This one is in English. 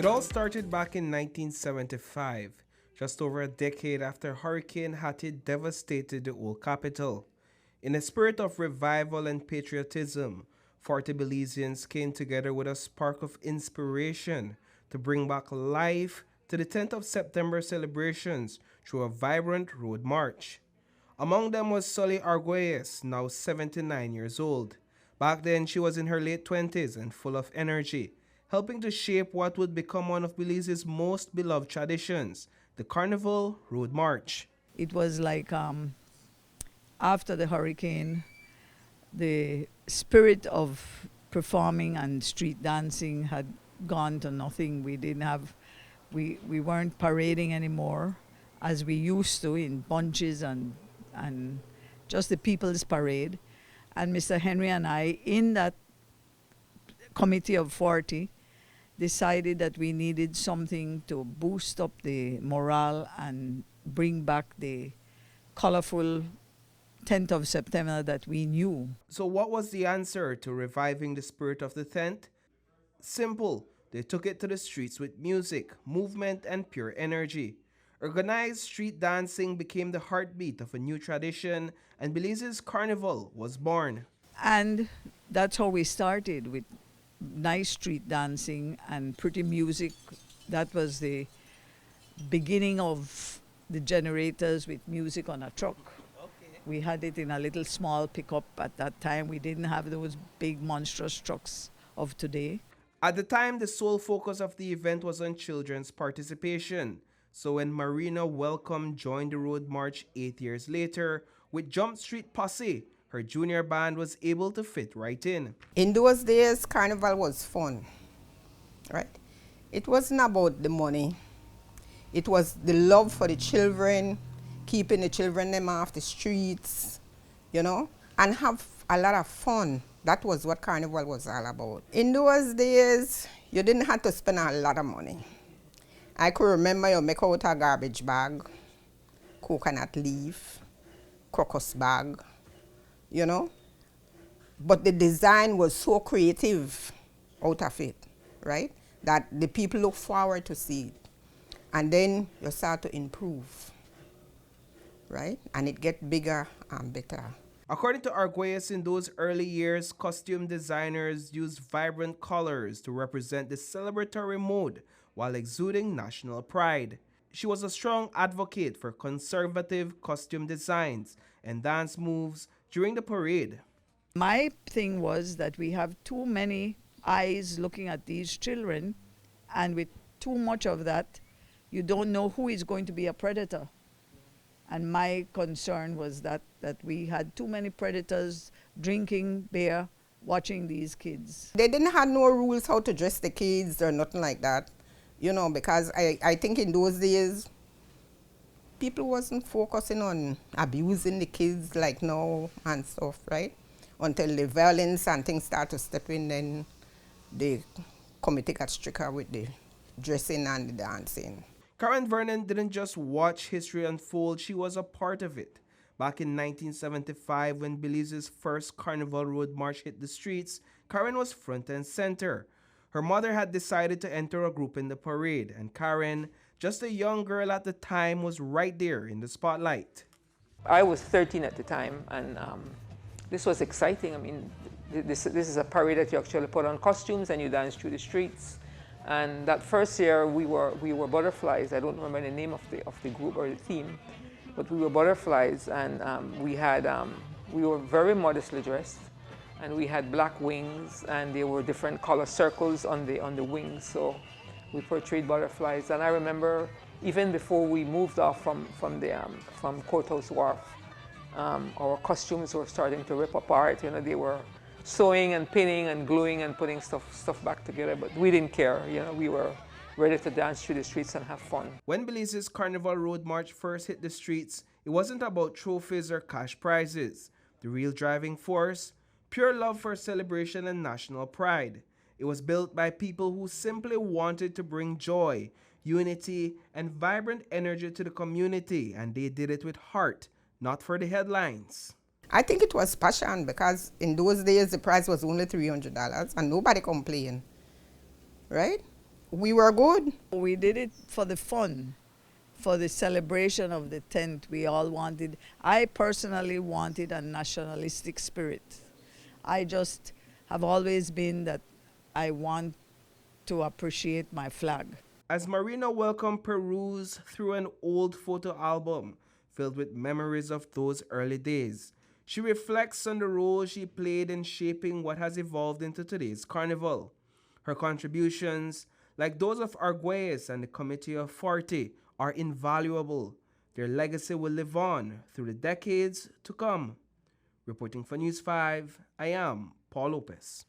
It all started back in 1975, just over a decade after Hurricane Hattie devastated the old capital. In a spirit of revival and patriotism, 40 Belizeans came together with a spark of inspiration to bring back life to the 10th of September celebrations through a vibrant road march. Among them was Sully Arguelles, now 79 years old. Back then, she was in her late 20s and full of energy, helping to shape what would become one of Belize's most beloved traditions, the Carnival Road March. It was like after the hurricane, the spirit of performing and street dancing had gone to nothing. We weren't parading anymore as we used to in bunches and just the People's Parade. And Mr. Henry and I, in that committee of 40, decided that we needed something to boost up the morale and bring back the colorful 10th of September that we knew. So what was the answer to reviving the spirit of the 10th? Simple. They took it to the streets with music, movement, and pure energy. Organized street dancing became the heartbeat of a new tradition, and Belize's Carnival was born. And that's how we started, with nice street dancing and pretty music. That was the beginning of the generators with music on a truck. We had it in a little small pickup at that time. We didn't have those big monstrous trucks of today. At the time, the sole focus of the event was on children's participation. So when Marina Welcome joined the road march 8 years later with Jump Street Posse, her junior band was able to fit right in. In those days, Carnival was fun, right? It wasn't about the money. It was the love for the children, keeping the children them off the streets, you know, and have a lot of fun. That was what Carnival was all about. In those days, you didn't have to spend a lot of money. I could remember you make out a garbage bag, coconut leaf, crocus bag, you know. But the design was so creative out of it, right? That the people look forward to see it. And then you start to improve, right? And it gets bigger and better. According to Arguelles, in those early years, costume designers used vibrant colors to represent the celebratory mood while exuding national pride. She was a strong advocate for conservative costume designs and dance moves during the parade. My thing was that we have too many eyes looking at these children, and with too much of that, you don't know who is going to be a predator. And my concern was that we had too many predators drinking beer, watching these kids. They didn't have no rules how to dress the kids or nothing like that, you know, because I think in those days, people wasn't focusing on abusing the kids like now and stuff, right? Until the violence and things start to step in, then the committee got stricter with the dressing and the dancing. Karen Vernon didn't just watch history unfold, she was a part of it. Back in 1975, when Belize's first Carnival Road March hit the streets, Karen was front and center. Her mother had decided to enter a group in the parade, and Karen, just a young girl at the time, was right there in the spotlight. I was 13 at the time, and this was exciting. I mean, this is a parade that you actually put on costumes and you dance through the streets. And that first year, we were butterflies. I don't remember the name of the group or the theme, but we were butterflies, and we were very modestly dressed, and we had black wings, and there were different color circles on the wings. So we portrayed butterflies. And I remember even before we moved off from Courthouse Wharf, our costumes were starting to rip apart. You know, they were sewing and pinning and gluing and putting stuff back together, but we didn't care. You know, we were ready to dance through the streets and have fun. When Belize's Carnival Road March first hit the streets, it wasn't about trophies or cash prizes. The real driving force, pure love for celebration and national pride. It was built by people who simply wanted to bring joy, unity, and vibrant energy to the community, and they did it with heart, not for the headlines. I think it was passion, because in those days the price was only $300 and nobody complained, right? We were good. We did it for the fun, for the celebration of the 10th. We all wanted, I personally wanted a nationalistic spirit. I just have always been that I want to appreciate my flag. As Marina welcomed peruse through an old photo album filled with memories of those early days, she reflects on the role she played in shaping what has evolved into today's carnival. Her contributions, like those of Arguelles and the Committee of 40, are invaluable. Their legacy will live on through the decades to come. Reporting for News 5, I am Paul Lopez.